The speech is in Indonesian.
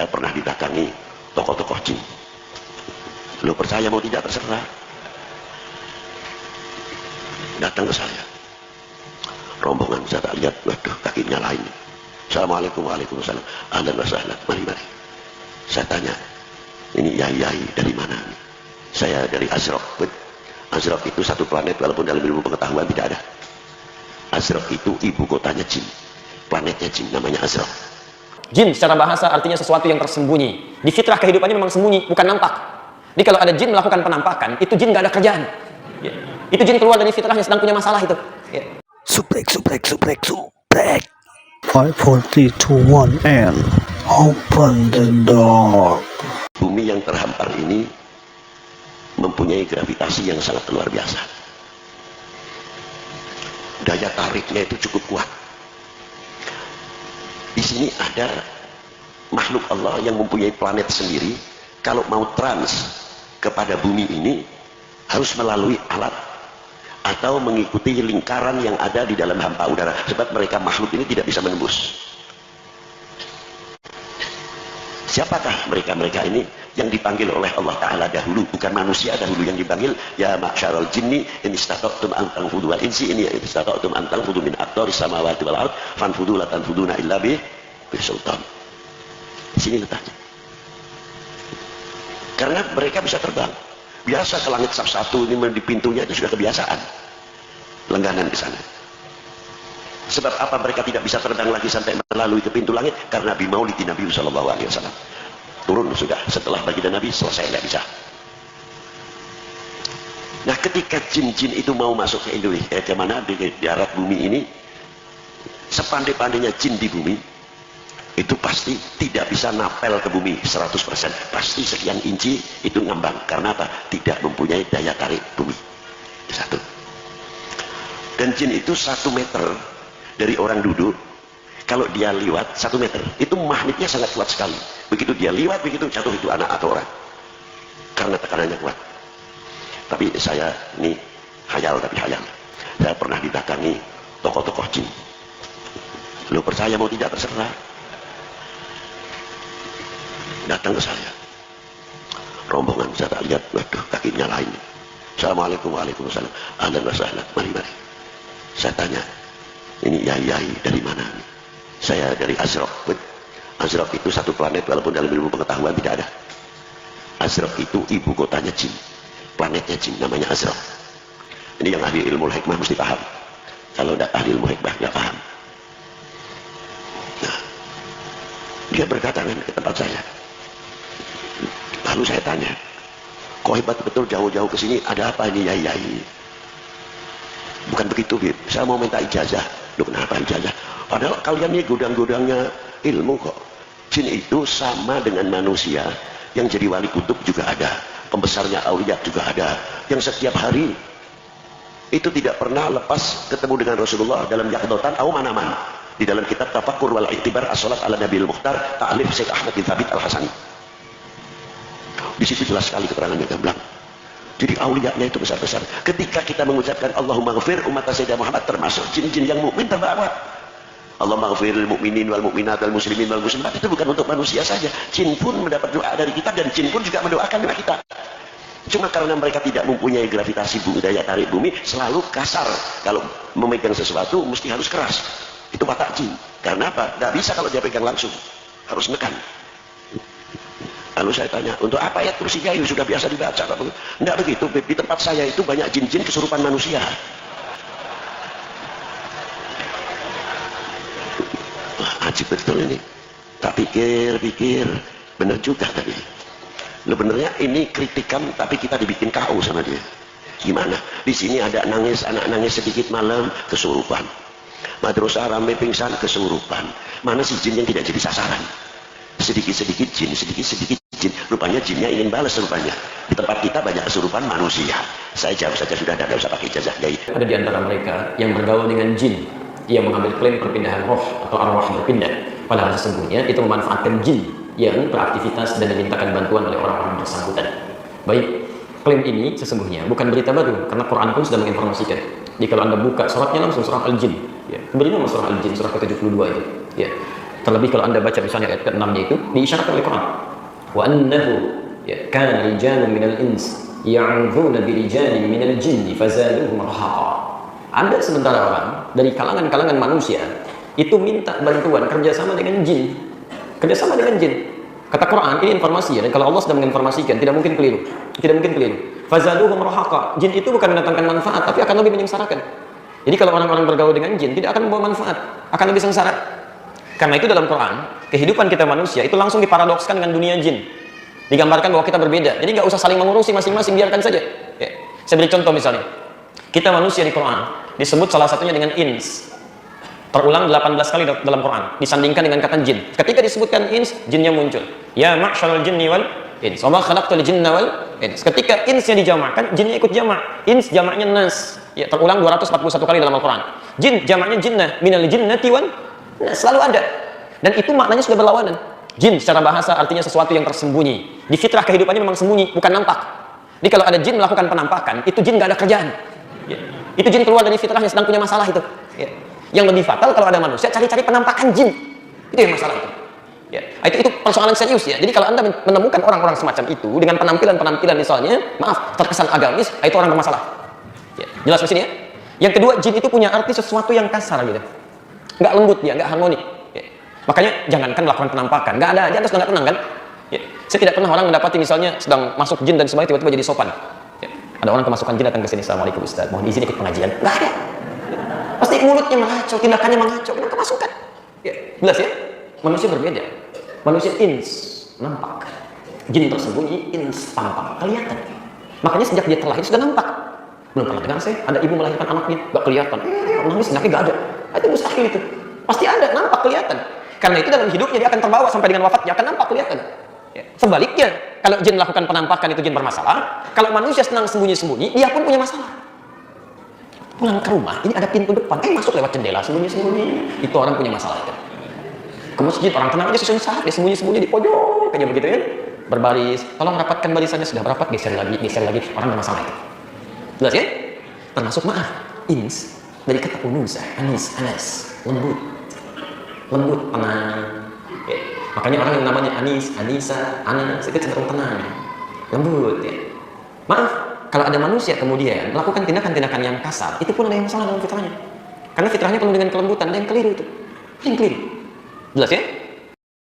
Saya pernah didatangi tokoh-tokoh jin. Lo percaya mau tidak terserah. Datang ke saya. Rombongan saya tak lihat, waduh kakinya lain. Assalamualaikum, waalaikumsalam. Ahlan wa sahlan, mari. Saya tanya, ini yai dari mana? Saya dari Azraq. Azraq itu satu planet, walaupun dalam ilmu pengetahuan tidak ada. Azraq itu ibu kotanya jin. Planetnya jin, namanya Azraq. Jin secara bahasa artinya sesuatu yang tersembunyi. Di fitrah kehidupannya memang sembunyi, bukan nampak. Jadi kalau ada jin melakukan penampakan, itu jin gak ada kerjaan. Ya. Itu jin keluar dari fitrahnya sedang punya masalah itu. Ya. Subrek. 5, 4, 3, 2, 1 and open the door. Bumi yang terhampar ini mempunyai gravitasi yang sangat luar biasa. Daya tariknya itu cukup kuat. Di sini ada makhluk Allah yang mempunyai planet sendiri. Kalau mau trans kepada bumi ini harus melalui alat atau mengikuti lingkaran yang ada di dalam hampa udara, sebab mereka makhluk ini tidak bisa menembus. Siapakah mereka ini yang dipanggil oleh Allah Ta'ala dahulu? Bukan manusia dahulu yang dipanggil, ya ma'syarul jinni in istata'tum an tanfudu, wal insi in istata'tum an tanfudu min aqtaris samawati wal ard fanfudu la tanfuduna illa bi sultan. Di sini letaknya. Karena mereka bisa terbang. Biasa ke langit sab 1 ini di pintunya itu sudah kebiasaan. Langganan ke sana. Sebab apa mereka tidak bisa terbang lagi sampai melalui ke pintu langit? Karena Nabi Maulidi Nabi sallallahu alaihi wasallam. Turun sudah setelah baginda Nabi selesai, tidak bisa. Nah, ketika jin-jin itu mau masuk ke Indonesia, ke mana di darat bumi ini, sepandai-pandainya jin di bumi itu pasti tidak bisa napel ke bumi 100%. Pasti sekian inci itu ngambang. Karena apa? Tidak mempunyai daya tarik bumi. Satu. Dan jin itu 1 meter dari orang duduk. Kalau dia liwat 1 meter, itu magnetnya sangat kuat sekali. Begitu dia liwat, begitu jatuh itu anak atau orang. Karena tekanannya kuat. Tapi saya ini hayal, tapi hayal. Saya pernah didatangi tokoh-tokoh jin. Lo percaya mau tidak terserah. Datang ke saya. Rombongan saya tak lihat, waduh kakinya lain. Assalamualaikum, waalaikumsalam. Ahlan wa sahlan, mari. Saya tanya, ini yai dari mana? Saya dari Azraq. Azraq itu satu planet, walaupun dalam ilmu pengetahuan tidak ada. Azraq itu ibu kotanya jin. Planetnya jin, namanya Azraq. Ini yang ahli ilmu hikmah mesti paham. Kalau tidak ahli ilmu hikmah nggak paham. Nah, dia berkata ke tempat saya. Lalu saya tanya, kok hebat betul jauh-jauh ke sini, ada apa ini yai? Bukan begitu, Bib. Saya mau minta ijazah. Loh, kenapa ijazah? Padahal kalian ini gudang-gudangnya ilmu kok. Jin itu sama dengan manusia. Yang jadi wali kutub juga ada. Pembesarnya aulia juga ada. Yang setiap hari itu tidak pernah lepas ketemu dengan Rasulullah dalam yaqdotan atau mana-mana. Di dalam kitab Tafakkur wal I'tibar as-Salat ala Nabil Mukhtar, ta'alif Syekh Ahmad bin Thabit al-Hasani. Di situ jelas sekali keterangannya gamblang. Jadi aulianya itu besar-besar. Ketika kita mengucapkan Allahumma ghafir umat Sayyidina Muhammad, termasuk jin-jin yang mukmin terbawa. Allahumma ghafiril mu'minin wal mu'minat wal muslimin wal muslimat, itu bukan untuk manusia saja. Jin pun mendapat doa dari kita, dan jin pun juga mendoakan dari kita. Cuma karena mereka tidak mempunyai gravitasi bumi, daya tarik bumi, selalu kasar. Kalau memegang sesuatu mesti harus keras. Itu watak jin. Karena apa? Gak bisa kalau dia pegang langsung. Harus nekan. Lalu saya tanya, untuk apa ayat kursi gayu sudah biasa dibaca? Tidak begitu, di tempat saya itu banyak jin-jin kesurupan manusia. Wah, ajib betul ini. Tak pikir, benar juga tadi. Benernya ini kritikan, tapi kita dibikin KO sama dia. Gimana? Di sini ada nangis, anak nangis sedikit malam, kesurupan. Madrasah rame pingsan, kesurupan. Mana si jin yang tidak jadi sasaran? Sedikit-sedikit jin, sedikit-sedikit jin. Rupanya jinnya ingin balas rupanya. Di tempat kita banyak kesurupan manusia. Saya jawab saja sudah, tidak usah pakai ijazah kiai. Ada di antara mereka yang bergaul dengan jin, yang mengambil klaim perpindahan roh atau arwah berpindah. Padahal sesungguhnya itu memanfaatkan jin yang beraktivitas dan dimintakan bantuan oleh orang-orang bersangkutan. Baik, klaim ini sesungguhnya bukan berita baru, karena Quran pun sudah menginformasikan. Jadi kalau Anda buka suratnya langsung surah Al-Jin, ya. Beri nama surah Al-Jin, surah ke-72 itu, ya. Terlebih kalau Anda baca misalnya ayat ke-6-nya itu diisyaratkan oleh Quran. Wa annahu kana rijalun minal ins ya'udzuuna birijalin minal jinni fazaduhum rahaqa. Ada sementara orang dari kalangan-kalangan manusia itu minta bantuan kerjasama dengan jin. Kerjasama dengan jin. Kata Quran, ini informasi ya, dan kalau Allah sedang menginformasikan, tidak mungkin keliru. Tidak mungkin keliru. Fazaduhum rahaqa. Jin itu bukan mendatangkan manfaat, tapi akan lebih menyengsarakan. Jadi kalau orang-orang bergaul dengan jin, tidak akan membawa manfaat, akan lebih sengsara. Karena itu dalam Quran, kehidupan kita manusia itu langsung diparadokskan dengan dunia jin. Digambarkan bahwa kita berbeda. Jadi nggak usah saling mengurusi masing-masing, biarkan saja. Ya. Saya beri contoh misalnya. Kita manusia di Quran disebut salah satunya dengan ins. Terulang 18 kali dalam Quran, disandingkan dengan kata jin. Ketika disebutkan ins, jinnya muncul. Ya ma'syaral jinni wal ins. Wa ma khalaqtul jinna wal ins. Ketika insnya dijamakkan, jinnya ikut jamak. Ins jamaknya nas. Ya, terulang 241 kali dalam Al-Quran. Jin jamaknya jinnah, minal jinnati wan nas, selalu ada. Dan itu maknanya sudah berlawanan. Jin secara bahasa artinya sesuatu yang tersembunyi. Di fitrah kehidupannya memang sembunyi, bukan nampak. Jadi kalau ada jin melakukan penampakan, itu jin nggak ada kerjaan. Ya. Itu jin keluar dari fitrahnya, sedang punya masalah itu. Ya. Yang lebih fatal kalau ada manusia cari-cari penampakan jin. Itu yang masalah itu. Ya. Itu persoalan serius ya. Jadi kalau Anda menemukan orang-orang semacam itu dengan penampilan-penampilan misalnya, maaf, terkesan agamis, itu orang bermasalah. Ya. Jelas di sini ya. Yang kedua, jin itu punya arti sesuatu yang kasar gitu. Nggak lembut dia, nggak harmonik. Ya. Makanya jangankan melakukan penampakan, nggak ada aja Anda sudah nggak tenang kan? Ya. Saya tidak pernah orang mendapati misalnya sedang masuk jin dan sebagainya tiba-tiba jadi sopan. Ya. Ada orang kemasukan jin datang ke sini, Assalamualaikum Ustaz, mohon izin ikut pengajian. Nggak ada. Pasti mulutnya mengacau, tindakannya mengacau, memang kemasukan. Ya. Jelas ya? Manusia berbeda. Manusia ins, nampak. Jin tersembunyi, ins tampak, kelihatan. Makanya sejak dia terlahir sudah nampak. Belum pernah dengar saya ada ibu melahirkan anaknya nggak kelihatan, nangis anaknya nggak ada. Itu mustahil itu. Pasti ada, nampak, kelihatan. Karena itu dalam hidupnya dia akan terbawa sampai dengan wafatnya akan nampak, kelihatan. Ya. Sebaliknya, kalau jin melakukan penampakan itu jin bermasalah. Kalau manusia senang sembunyi-sembunyi, dia pun punya masalah. Pulang ke rumah, ini ada pintu depan, masuk lewat jendela sembunyi-sembunyi. Itu orang punya masalah itu. Ke masjid orang tenang aja susah, dia sembunyi-sembunyi di pojok, kayak begitu ya. Berbaris, tolong rapatkan barisannya, sudah rapat, geser lagi, orang bermasalah itu. Jelas ya? Termasuk maaf, ins dari kata unusa, anas, lembut, tenang. Ya. Makanya orang yang namanya Anis, Anisa, Anas itu cenderung tenang, lembut. Ya. Maaf, kalau ada manusia kemudian melakukan tindakan-tindakan yang kasar, itu pun ada yang salah dalam fitrahnya. Karena fitrahnya penuh dengan kelembutan, ada yang keliru itu, ada yang keliru. Jelas ya?